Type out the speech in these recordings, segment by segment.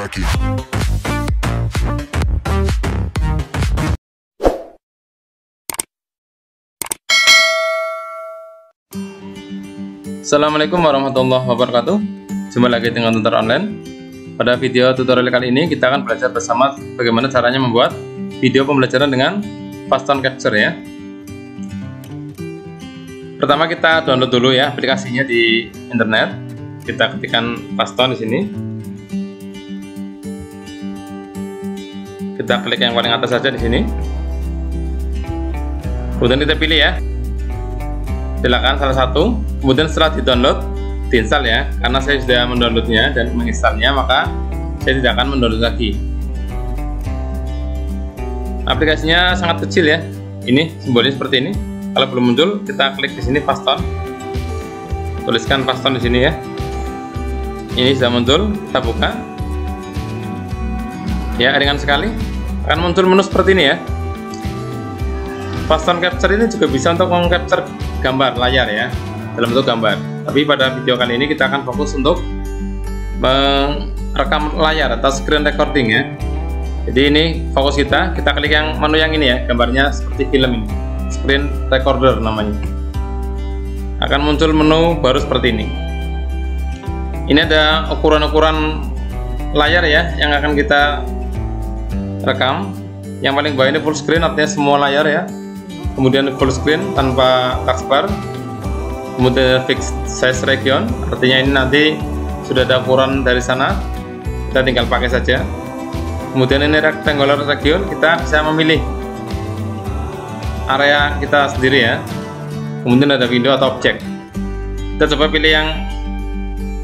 lagi. Assalamualaikum warahmatullahi wabarakatuh. Jumpa lagi dengan tutor online. Pada video tutorial kali ini kita akan belajar bersama bagaimana caranya membuat video pembelajaran dengan Fastone Capture ya. Pertama kita download dulu ya aplikasinya di internet. Kita ketikkan Fastone di sini. Kita klik yang paling atas saja di sini. Kemudian kita pilih ya. Silakan salah satu. Kemudian setelah di-download, diinstal ya. Karena saya sudah mendownloadnya dan menginstalnya, maka saya tidak akan mendownload lagi. Aplikasinya sangat kecil ya. Ini simbolnya seperti ini. Kalau belum muncul, kita klik di sini Fastone. Tuliskan Fastone di sini ya. Ini sudah muncul. Kita buka. Ya, ringan sekali. Akan muncul menu seperti ini ya. Fastone Capture ini juga bisa untuk meng-capture gambar layar ya, dalam bentuk gambar. Tapi pada video kali ini kita akan fokus untuk merekam layar atau screen recording ya. Jadi ini fokus kita klik yang menu yang ini ya, gambarnya seperti film ini, screen recorder namanya. Akan muncul menu baru seperti ini. Ini ada ukuran-ukuran layar ya yang akan kita rekam. Yang paling bawah ini full screen, artinya semua layar ya. Kemudian full screen tanpa taskbar. Kemudian fixed size region, artinya ini nanti sudah ada ukuran dari sana, kita tinggal pakai saja. Kemudian ini rectangular region, kita bisa memilih area kita sendiri ya. Kemudian ada window atau objek. Kita coba pilih yang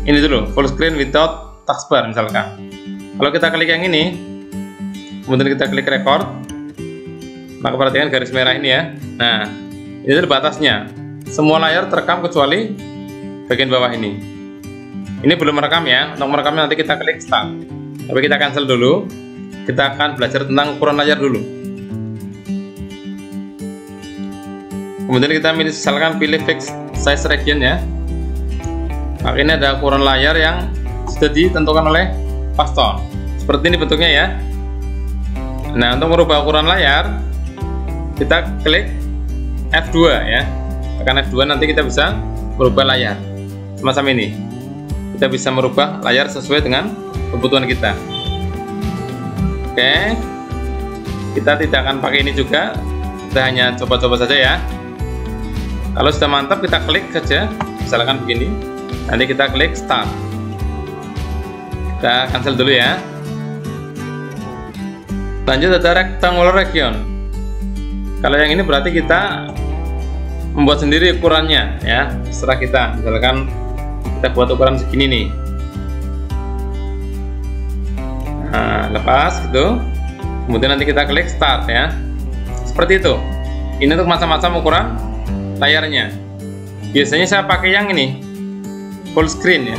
ini dulu, full screen without taskbar misalkan. Kalau kita klik yang ini, kemudian kita klik record, maka perhatikan garis merah ini ya. Nah, ini adalah batasnya. Semua layar terekam kecuali bagian bawah ini. Ini belum merekam ya. Untuk merekamnya nanti kita klik start. Tapi kita cancel dulu. Kita akan belajar tentang ukuran layar dulu. Kemudian kita misalkan pilih fixed size region ya. Maka ini ada ukuran layar yang sudah ditentukan oleh Fastone. Seperti ini bentuknya ya. Nah, untuk merubah ukuran layar, kita klik F2 ya. Tekan F2, nanti kita bisa merubah layar semacam ini. Kita bisa merubah layar sesuai dengan kebutuhan kita. Oke, kita tidak akan pakai ini juga, kita hanya coba-coba saja ya. Kalau sudah mantap, kita klik saja, misalkan begini. Nanti kita klik start. Kita cancel dulu ya. Lanjut ada rectangular region. Kalau yang ini berarti kita membuat sendiri ukurannya ya, setelah kita misalkan kita buat ukuran segini nih. Nah, lepas gitu. Kemudian nanti kita klik start ya. Seperti itu. Ini untuk macam-macam ukuran layarnya. Biasanya saya pakai yang ini, full screen ya.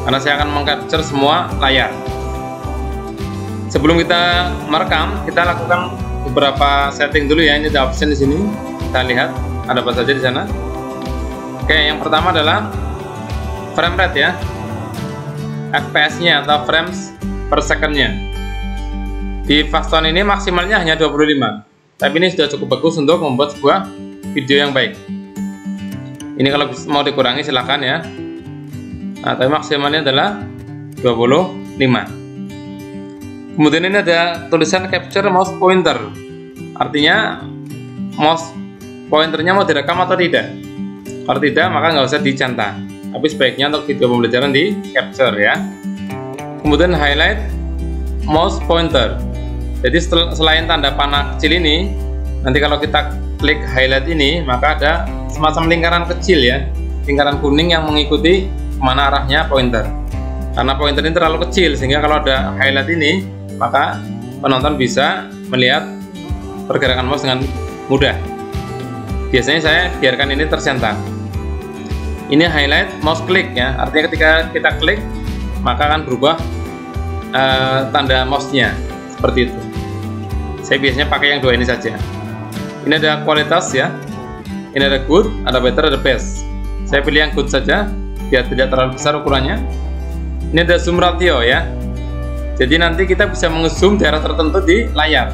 Karena saya akan meng-capture semua layar. Sebelum kita merekam, kita lakukan beberapa setting dulu ya. Ini ada option di sini. Kita lihat ada apa saja di sana. Oke, yang pertama adalah frame rate ya. FPS-nya atau frames per second-nya. Di Fastone ini maksimalnya hanya 25. Tapi ini sudah cukup bagus untuk membuat sebuah video yang baik. Ini kalau mau dikurangi silahkan ya. Nah, tapi maksimalnya adalah 25. Kemudian ini ada tulisan capture mouse pointer. Artinya mouse pointernya mau direkam atau tidak. Kalau tidak, maka nggak usah dicentang. Tapi sebaiknya untuk video pembelajaran di capture ya. Kemudian highlight mouse pointer. Jadi selain tanda panah kecil ini, nanti kalau kita klik highlight ini, maka ada semacam lingkaran kecil ya, lingkaran kuning yang mengikuti kemana arahnya pointer. Karena pointer ini terlalu kecil, sehingga kalau ada highlight ini, maka penonton bisa melihat pergerakan mouse dengan mudah. Biasanya saya biarkan ini tersentak. Ini highlight mouse click ya, artinya ketika kita klik maka akan berubah tanda mouse-nya seperti itu. Saya biasanya pakai yang dua ini saja. Ini ada kualitas ya, ini ada good, ada better, ada best. Saya pilih yang good saja biar tidak terlalu besar ukurannya. Ini ada zoom ratio ya. Jadi nanti kita bisa mengzoom daerah tertentu di layar.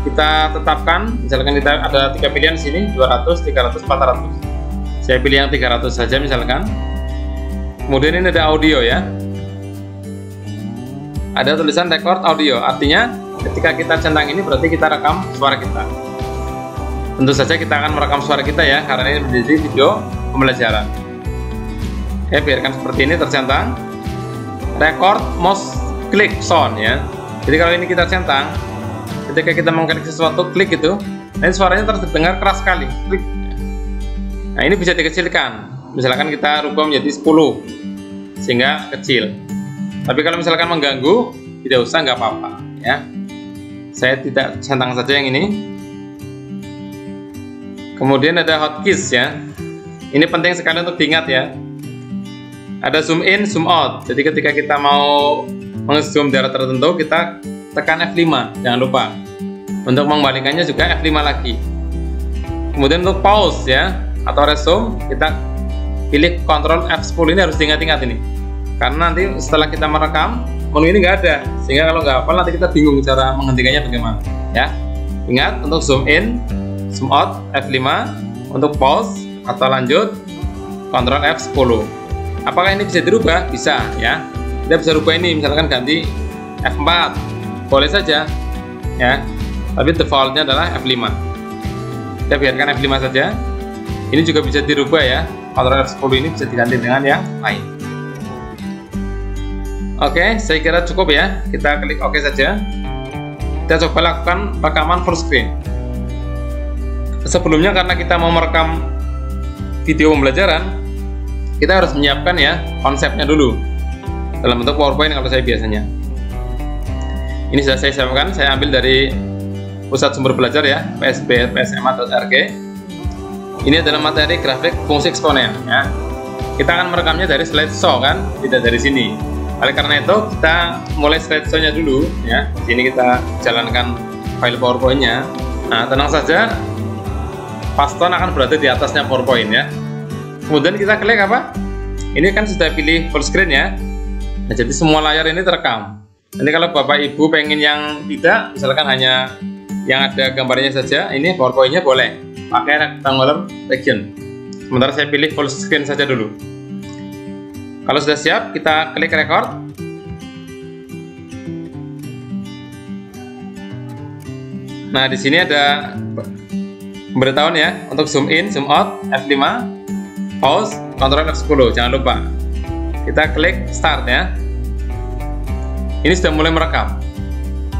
Kita tetapkan, misalkan kita ada 3 pilihan di sini, 200, 300, 400. Saya pilih yang 300 saja misalkan. Kemudian ini ada audio ya. Ada tulisan record audio, artinya ketika kita centang ini berarti kita rekam suara kita. Tentu saja kita akan merekam suara kita ya, karena ini menjadi video pembelajaran. Oke, biarkan seperti ini tercentang. Record mouse click sound ya. Jadi kalau ini kita centang, ketika kita mengklik sesuatu, klik itu, dan suaranya terdengar keras sekali. Klik. Nah, ini bisa dikecilkan. Misalkan kita rubah menjadi 10, sehingga kecil. Tapi kalau misalkan mengganggu, tidak usah, nggak apa-apa ya. Saya tidak centang saja yang ini. Kemudian ada hotkeys ya. Ini penting sekali untuk diingat ya. Ada zoom in, zoom out. Jadi ketika kita mau meng-zoom daerah tertentu, kita tekan F5, jangan lupa. Untuk mengembalikannya juga F5 lagi. Kemudian untuk pause ya, atau resume, kita pilih Ctrl F10. Ini harus diingat-ingat ini. Karena nanti setelah kita merekam, menu ini nggak ada. Sehingga kalau nggak hafal, nanti kita bingung cara menghentikannya bagaimana ya. Ingat, untuk zoom in, zoom out, F5. Untuk pause atau lanjut, Ctrl F10. Apakah ini bisa dirubah? Bisa ya. Kita bisa rubah ini, misalkan ganti F4, boleh saja ya. Tapi defaultnya adalah F5. Kita biarkan F5 saja. Ini juga bisa dirubah ya. Ctrl F10 ini bisa diganti dengan yang lain. Oke, saya kira cukup ya. Kita klik OK saja. Kita coba lakukan rekaman full screen. Sebelumnya, karena kita mau merekam video pembelajaran, kita harus menyiapkan ya konsepnya dulu dalam bentuk PowerPoint kalau saya biasanya. Ini sudah saya siapkan. Saya ambil dari Pusat Sumber Belajar ya, psma.rg. Ini adalah materi grafik fungsi eksponen ya. Kita akan merekamnya dari slideshow kan, tidak dari sini. Oleh karena itu kita mulai slideshow-nya dulu ya. Di sini kita jalankan file PowerPoint-nya. Nah, tenang saja, Paston akan berada di atasnya PowerPoint ya. Kemudian kita klik apa? Ini kan sudah pilih full screen ya. Nah, jadi semua layar ini terekam. Nanti kalau Bapak Ibu pengen yang tidak, misalkan hanya yang ada gambarnya saja, ini PowerPoint-nya boleh pakai rectangular region. Sementara saya pilih full screen saja dulu. Kalau sudah siap, kita klik record. Nah, di sini ada pemberitahuan ya, untuk zoom in, zoom out, F5, pause, Ctrl F10, jangan lupa. Kita klik start ya. Ini sudah mulai merekam.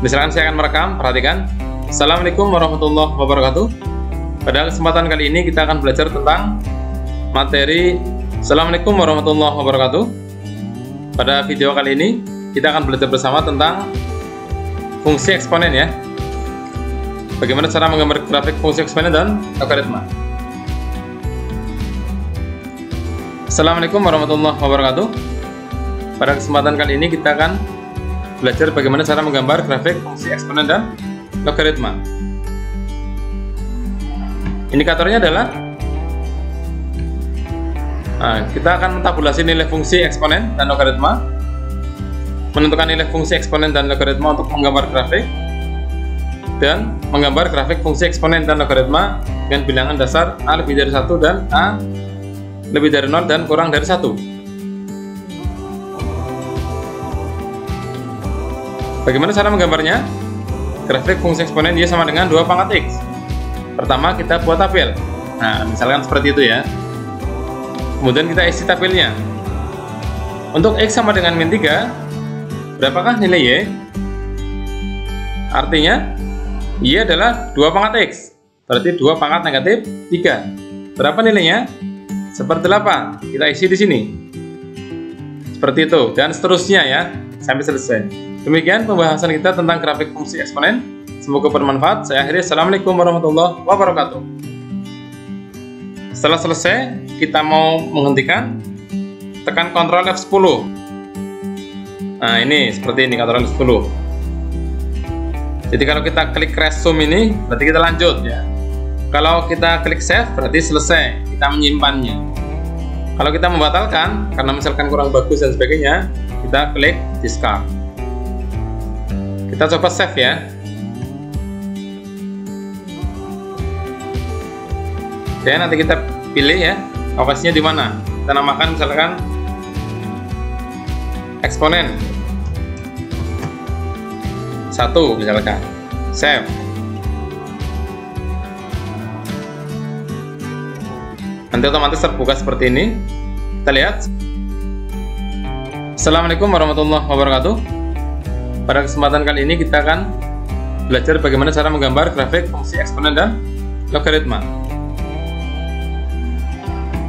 Misalkan saya akan merekam, perhatikan. Assalamualaikum warahmatullahi wabarakatuh. Pada kesempatan kali ini kita akan belajar tentang materi Assalamualaikum warahmatullahi wabarakatuh. Pada video kali ini kita akan belajar bersama tentang fungsi eksponen ya. Bagaimana cara menggambar grafik fungsi eksponen dan logaritma. Assalamualaikum warahmatullahi wabarakatuh. Pada kesempatan kali ini kita akan belajar bagaimana cara menggambar grafik fungsi eksponen dan logaritma. Indikatornya adalah kita akan mentabulasi nilai fungsi eksponen dan logaritma, menentukan nilai fungsi eksponen dan logaritma untuk menggambar grafik, dan menggambar grafik fungsi eksponen dan logaritma dengan bilangan dasar A lebih dari 1 dan A lebih dari 0 dan kurang dari 1. Bagaimana cara menggambarnya? Grafik fungsi eksponen Y sama dengan 2 pangkat X. Pertama, kita buat tabel. Nah, misalkan seperti itu ya. Kemudian kita isi tabelnya. Untuk X sama dengan min 3, berapakah nilai Y? Artinya, Y adalah 2 pangkat X. Berarti 2 pangkat negatif 3. Berapa nilainya? Seperti 8. Kita isi di sini. Seperti itu. Dan seterusnya ya, sampai selesai. Demikian pembahasan kita tentang grafik fungsi eksponen. Semoga bermanfaat. Saya akhiri. Assalamualaikum warahmatullahi wabarakatuh. Setelah selesai, kita mau menghentikan, tekan Ctrl F10. Nah, ini seperti ini, Ctrl F10. Jadi kalau kita klik resume ini, berarti kita lanjut ya. Kalau kita klik save, berarti selesai, kita menyimpannya. Kalau kita membatalkan, karena misalkan kurang bagus dan sebagainya, kita klik discard. Kita coba save ya. Oke, nanti kita pilih ya lokasinya di mana. Kita namakan misalkan eksponen 1 misalkan. Save. Nanti otomatis terbuka seperti ini. Kita lihat. Assalamualaikum warahmatullahi wabarakatuh. Pada kesempatan kali ini kita akan belajar bagaimana cara menggambar grafik fungsi eksponen dan logaritma.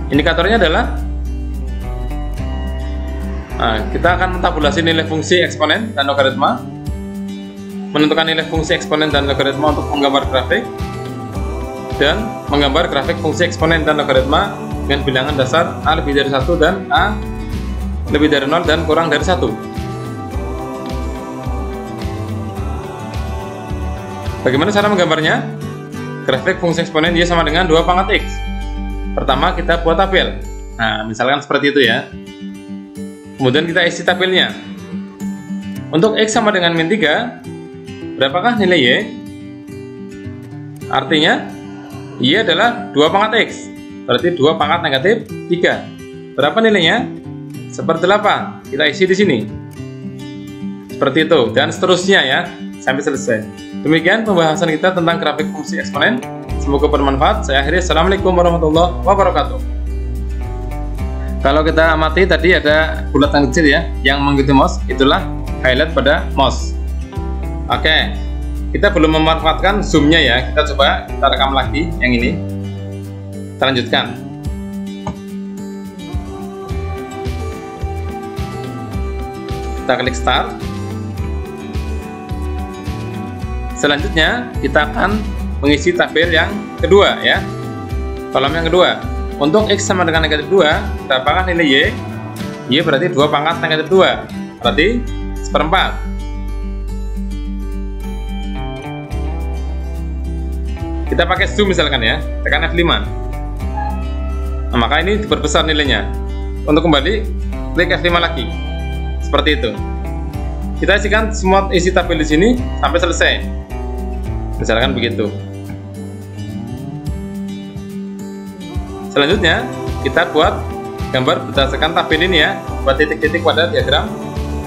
Indikatornya adalah kita akan mentabulasi nilai fungsi eksponen dan logaritma, menentukan nilai fungsi eksponen dan logaritma untuk menggambar grafik, dan menggambar grafik fungsi eksponen dan logaritma dengan bilangan dasar A lebih dari 1 dan A lebih dari 0 dan kurang dari 1. Bagaimana cara menggambarnya? Grafik fungsi eksponen Y sama dengan 2 pangkat X. Pertama kita buat tabel. Nah, misalkan seperti itu ya. Kemudian kita isi tabelnya. Untuk X sama dengan min 3, berapakah nilai Y? Artinya Y adalah 2 pangkat X, berarti 2 pangkat negatif 3. Berapa nilainya? Seperti 8. Kita isi di sini. Seperti itu, dan seterusnya ya, sampai selesai. Demikian pembahasan kita tentang grafik fungsi eksponen. Semoga bermanfaat. Saya akhiri. Assalamualaikum warahmatullahi wabarakatuh. Kalau kita amati tadi ada bulatan kecil ya, yang mengikuti mouse, itulah highlight pada mouse. Oke, kita belum memanfaatkan zoomnya ya. Kita coba kita rekam lagi yang ini. Kita lanjutkan. Kita klik start. Selanjutnya kita akan mengisi tabel yang kedua ya. Kolom yang kedua. Untuk X sama dengan negatif 2, berapakah nilai Y? Y berarti 2 pangkat negatif 2, berarti 1/4. Kita pakai zoom misalkan ya, tekan F5. Nah, maka ini diperbesar nilainya. Untuk kembali, klik F5 lagi. Seperti itu. Kita isikan semua isi tabel di sini sampai selesai. Misalkan begitu. Selanjutnya, kita buat gambar berdasarkan tabel ini ya, buat titik-titik pada diagram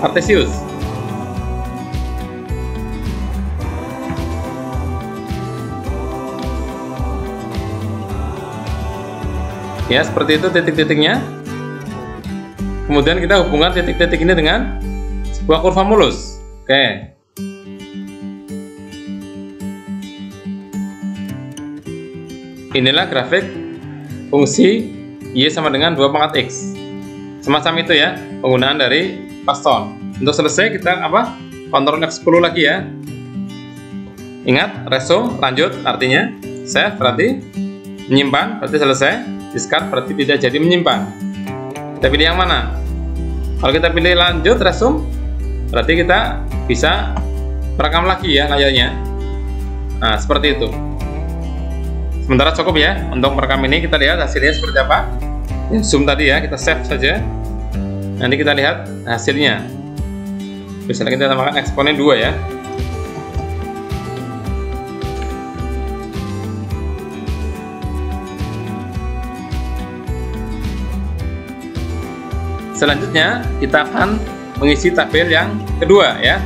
Cartesius. Ya, seperti itu titik-titiknya. Kemudian kita hubungkan titik-titik ini dengan sebuah kurva mulus. Oke. Inilah grafik fungsi Y sama dengan 2 pangkat X. Semacam itu ya, penggunaan dari Paston. Untuk selesai kita Ctrl F10 lagi ya. Ingat, resume lanjut artinya, save berarti menyimpan, berarti selesai, discard berarti tidak jadi menyimpan. Kita pilih yang mana? Kalau kita pilih lanjut resume, berarti kita bisa merekam lagi ya layarnya. Nah, seperti itu. Sementara cukup ya untuk merekam ini. Kita lihat hasilnya seperti apa. Zoom tadi ya, kita save saja. Nanti kita lihat hasilnya. Misalnya kita tambahkan eksponen 2 ya. Selanjutnya kita akan mengisi tabel yang kedua ya.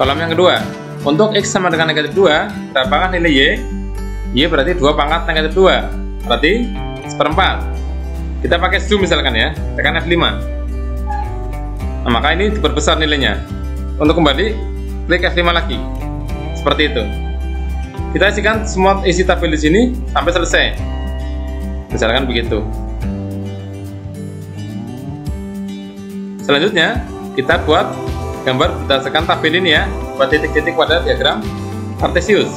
Kolom yang kedua. Untuk X sama dengan negatif 2, berapakah nilai Y? Y berarti 2 pangkat negatif 2, berarti 1/4. Kita pakai zoom misalkan ya, tekan F5. Nah, maka ini diperbesar nilainya. Untuk kembali, klik F5 lagi. Seperti itu. Kita isikan semua isi tabel di sini sampai selesai. Misalkan begitu. Selanjutnya, kita buat gambar berdasarkan tabel ini ya, buat titik-titik pada diagram Cartesius.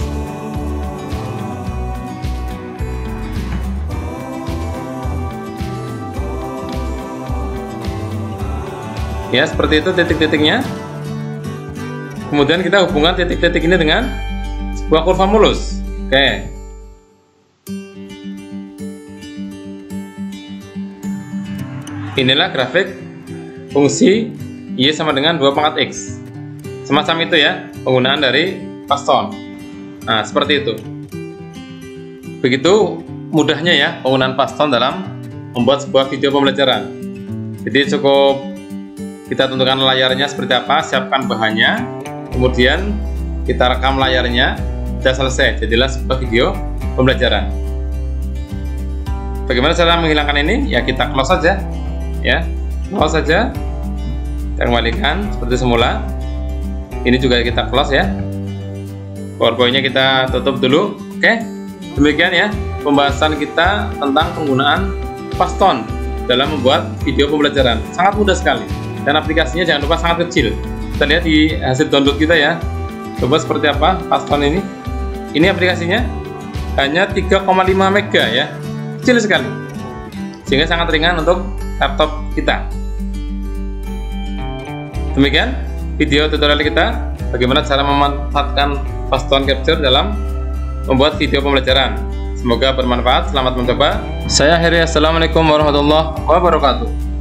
Ya, seperti itu titik-titiknya. Kemudian kita hubungkan titik-titik ini dengan sebuah kurva mulus. Oke. Inilah grafik fungsi Y sama dengan 2 pangkat X. Semacam itu ya penggunaan dari Fastone. Nah, seperti itu. Begitu mudahnya ya penggunaan Fastone dalam membuat sebuah video pembelajaran. Jadi cukup kita tentukan layarnya seperti apa, siapkan bahannya, kemudian kita rekam layarnya, sudah selesai, jadilah sebuah video pembelajaran. Bagaimana cara menghilangkan ini? Ya kita close saja, ya, close saja, kita kembalikan seperti semula. Ini juga kita close ya. PowerPoint-nya kita tutup dulu. Oke, demikian ya pembahasan kita tentang penggunaan Fastone dalam membuat video pembelajaran. Sangat mudah sekali. Dan aplikasinya jangan lupa sangat kecil. Kita lihat di hasil download kita ya. Coba seperti apa Fastone ini. Ini aplikasinya hanya 3,5 MB ya. Kecil sekali. Sehingga sangat ringan untuk laptop kita. Demikian video tutorial kita bagaimana cara memanfaatkan Fastone Capture dalam membuat video pembelajaran. Semoga bermanfaat. Selamat mencoba. Saya akhiri. Assalamualaikum warahmatullahi wabarakatuh.